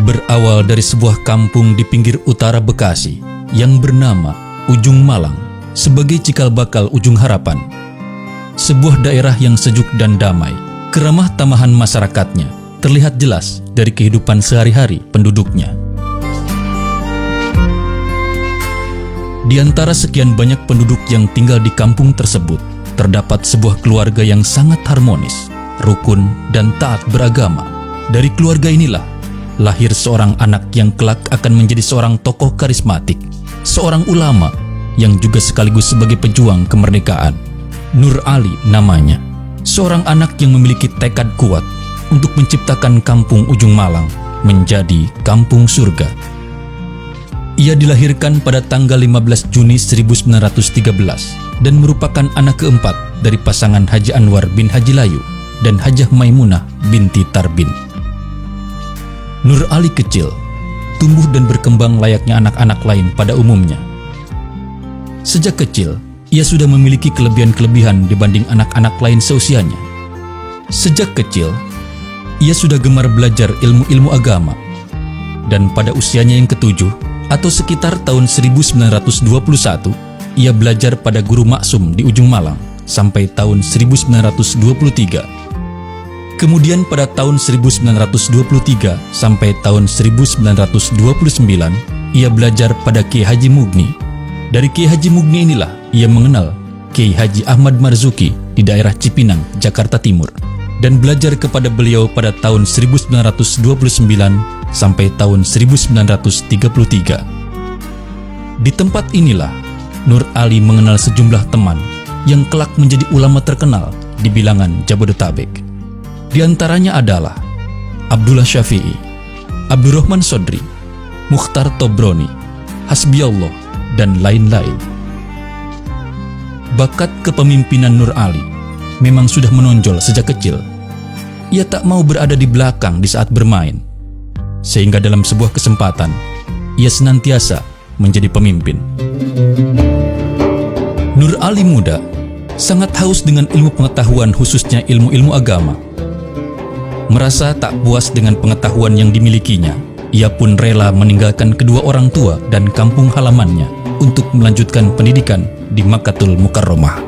Berawal dari sebuah kampung di pinggir utara Bekasi yang bernama Ujung Malang sebagai cikal bakal Ujung Harapan. Sebuah daerah yang sejuk dan damai, keramah tamahan masyarakatnya terlihat jelas dari kehidupan sehari-hari penduduknya. Di antara sekian banyak penduduk yang tinggal di kampung tersebut, terdapat sebuah keluarga yang sangat harmonis, rukun, dan taat beragama. Dari keluarga inilah lahir seorang anak yang kelak akan menjadi seorang tokoh karismatik, seorang ulama yang juga sekaligus sebagai pejuang kemerdekaan. Nur Ali namanya, seorang anak yang memiliki tekad kuat untuk menciptakan kampung Ujung Malang menjadi kampung surga. Ia dilahirkan pada tanggal 15 Juni 1913 dan merupakan anak keempat dari pasangan Haji Anwar bin Haji Layu dan Hajah Maimunah binti Tarbin. Nur Ali kecil, tumbuh dan berkembang layaknya anak-anak lain pada umumnya. Sejak kecil, ia sudah memiliki kelebihan-kelebihan dibanding anak-anak lain seusianya. Sejak kecil, ia sudah gemar belajar ilmu-ilmu agama. Dan pada usianya yang ketujuh, atau sekitar tahun 1921, ia belajar pada guru maksum di Ujung Malang sampai tahun 1923. Kemudian pada tahun 1923 sampai tahun 1929, ia belajar pada Kiai Haji Mugni. Dari Kiai Haji Mugni inilah ia mengenal Kiai Haji Ahmad Marzuki di daerah Cipinang, Jakarta Timur, dan belajar kepada beliau pada tahun 1929 sampai tahun 1933. Di tempat inilah Nur Ali mengenal sejumlah teman yang kelak menjadi ulama terkenal di bilangan Jabodetabek. Di antaranya adalah Abdullah Syafi'i, Abdurrahman Sodri, Mukhtar Tobroni, Hasbiallah, dan lain-lain. Bakat kepemimpinan Nur Ali memang sudah menonjol sejak kecil. Ia tak mau berada di belakang di saat bermain, sehingga dalam sebuah kesempatan, ia senantiasa menjadi pemimpin. Nur Ali muda sangat haus dengan ilmu pengetahuan, khususnya ilmu-ilmu agama. Merasa tak puas dengan pengetahuan yang dimilikinya, ia pun rela meninggalkan kedua orang tua dan kampung halamannya untuk melanjutkan pendidikan di Makkatul Mukarramah.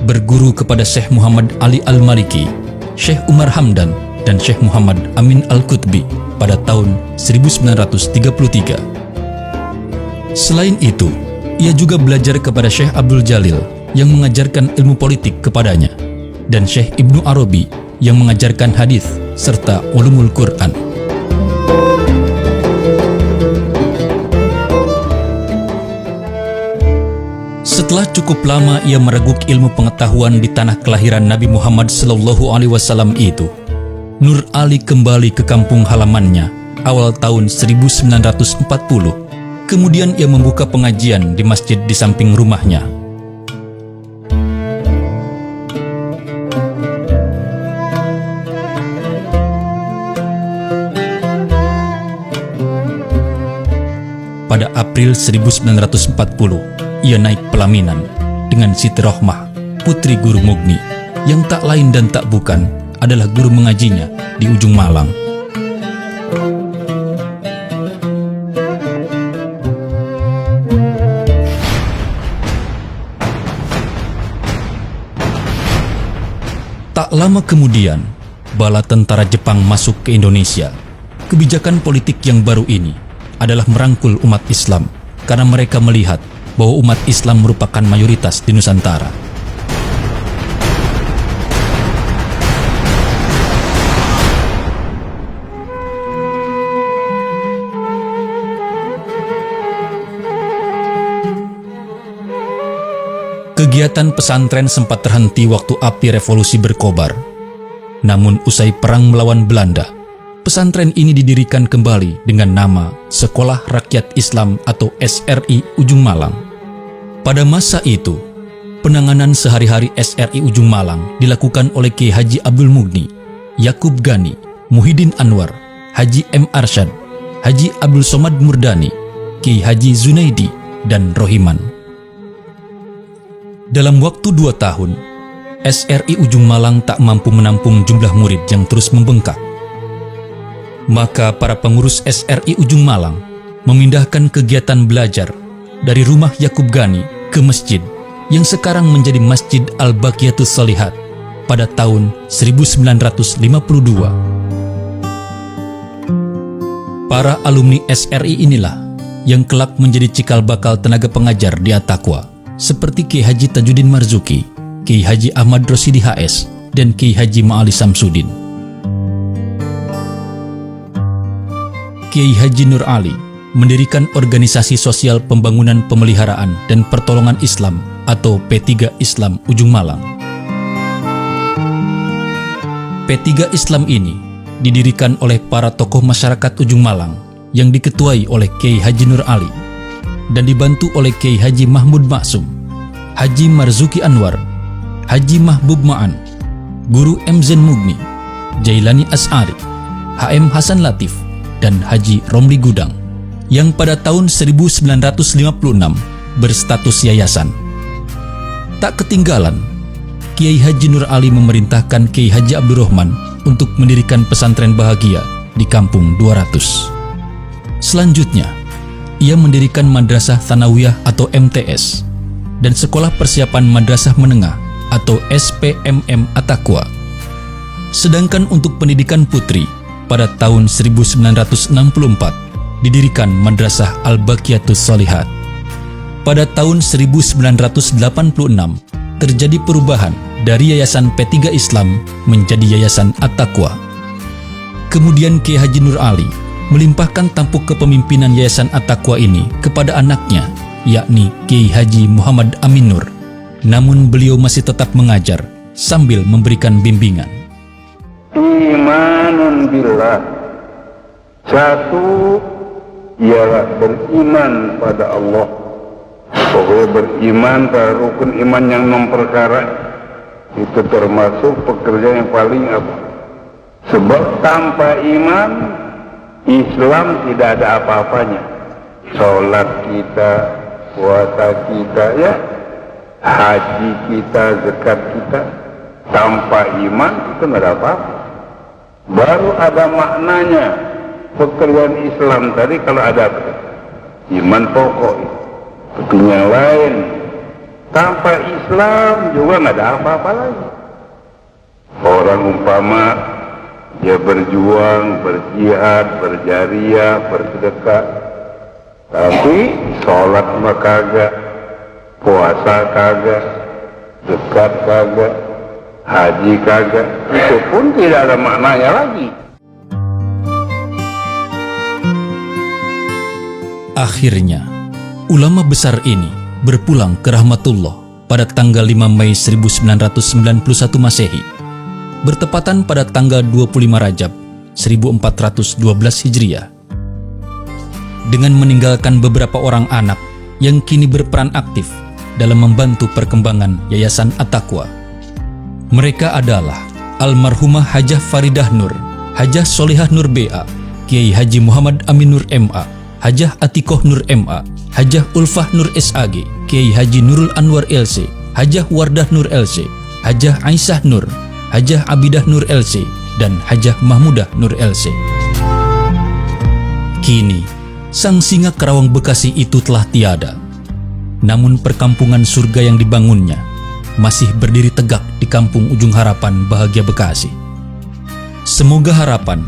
Berguru kepada Syekh Muhammad Ali Al-Maliki, Syekh Umar Hamdan, dan Syekh Muhammad Amin Al-Qutbi pada tahun 1933. Selain itu, ia juga belajar kepada Syekh Abdul Jalil yang mengajarkan ilmu politik kepadanya, dan Syekh Ibnu Arabi yang mengajarkan hadis serta ulumul Quran. Setelah cukup lama ia mereguk ilmu pengetahuan di tanah kelahiran Nabi Muhammad SAW itu, Nur Ali kembali ke kampung halamannya awal tahun 1940. Kemudian ia membuka pengajian di masjid di samping rumahnya. Pada April 1940, ia naik pelaminan dengan Siti Rohmah, putri Guru Mugni, yang tak lain dan tak bukan adalah guru mengajinya di Ujung Malang. Tak lama kemudian, bala tentara Jepang masuk ke Indonesia. Kebijakan politik yang baru ini adalah merangkul umat Islam karena mereka melihat bahwa umat Islam merupakan mayoritas di Nusantara. Kegiatan pesantren sempat terhenti waktu api revolusi berkobar. Namun usai perang melawan Belanda, pesantren ini didirikan kembali dengan nama Sekolah Rakyat Islam atau SRI Ujung Malang. Pada masa itu, penanganan sehari-hari SRI Ujung Malang dilakukan oleh Kiai Haji Abdul Mugni, Yakub Gani, Muhyiddin Anwar, Haji M. Arsyad, Haji Abdul Somad Murdani, Kiai Haji Zunaidi, dan Rohiman. Dalam waktu 2 tahun, SRI Ujung Malang tak mampu menampung jumlah murid yang terus membengkak. Maka para pengurus SRI Ujung Malang memindahkan kegiatan belajar dari rumah Yakub Gani ke masjid yang sekarang menjadi Masjid Al-Baqiyatus Shalihat pada tahun 1952. Para alumni SRI inilah yang kelak menjadi cikal bakal tenaga pengajar di At-Taqwa, seperti Kiai Haji Tajuddin Marzuki, Kiai Haji Ahmad Rosidi HS, dan Kiai Haji Ma'ali Samsudin. Kiai Haji Nur Ali mendirikan Organisasi Sosial Pembangunan Pemeliharaan dan Pertolongan Islam atau P3 Islam Ujung Malang. P3 Islam ini didirikan oleh para tokoh masyarakat Ujung Malang yang diketuai oleh Kiai Haji Nur Ali dan dibantu oleh Kiai Haji Mahmud Maksum, Haji Marzuki Anwar, Haji Mahbub Ma'an, Guru M. Zain Mugni, Jailani As'ari, HM Hasan Latif, dan Haji Romli Gudang, yang pada tahun 1956 berstatus yayasan. Tak ketinggalan, Kiai Haji Nur Ali memerintahkan Kiai Haji Abdurrahman untuk mendirikan pesantren Bahagia di Kampung 200. Selanjutnya, ia mendirikan Madrasah Tsanawiyah atau MTS dan Sekolah Persiapan Madrasah Menengah atau SPMM At-Taqwa. Sedangkan untuk pendidikan putri, pada tahun 1964 didirikan Madrasah Al-Baqiyatus Shalihat. Pada tahun 1986 terjadi perubahan dari Yayasan P3 Islam menjadi Yayasan At-Taqwa. Kemudian Kiai Haji Nur Ali melimpahkan tampuk kepemimpinan Yayasan At-Taqwa ini kepada anaknya, yakni Kiai Haji Muhammad Amin Nur. Namun beliau masih tetap mengajar sambil memberikan bimbingan. Imanun billah, satu ialah beriman pada Allah. Pokoknya beriman pada rukun iman yang 6 perkara itu termasuk pekerjaan yang paling apa? Sebab tanpa iman Islam tidak ada apa-apanya. Sholat kita, puasa kita, ya, haji kita, zakat kita, tanpa iman itu tidak ada apa-apa. Baru ada maknanya pekerjaan Islam tadi kalau ada iman pokok. Tapi yang lain tanpa Islam juga nggak ada apa-apa lagi. Orang umpama dia berjuang, berjihad, berjariah, bersedekah, tapi sholat mah kagak, puasa kagak, zakat kagak, haji kagak, itu pun tidak ada maknanya lagi. Akhirnya, ulama besar ini berpulang ke rahmatullah pada tanggal 5 Mei 1991 Masehi, bertepatan pada tanggal 25 Rajab 1412 Hijriah. Dengan meninggalkan beberapa orang anak yang kini berperan aktif dalam membantu perkembangan Yayasan At-Taqwa. Mereka adalah almarhumah Hajah Faridah Nur, Hajah Solihah Nur BA, Kiai Haji Muhammad Amin Nur MA, Hajah Atikoh Nur MA, Hajah Ulfah Nur SAG, Kiai Haji Nurul Anwar LC, Hajah Wardah Nur LC, Hajah Aisyah Nur, Hajah Abidah Nur LC, dan Hajah Mahmudah Nur LC. Kini, sang singa Karawang Bekasi itu telah tiada. Namun perkampungan surga yang dibangunnya masih berdiri tegak di Kampung Ujung Harapan, Bahagia, Bekasi. Semoga harapan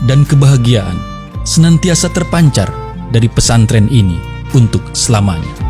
dan kebahagiaan senantiasa terpancar dari pesantren ini untuk selamanya.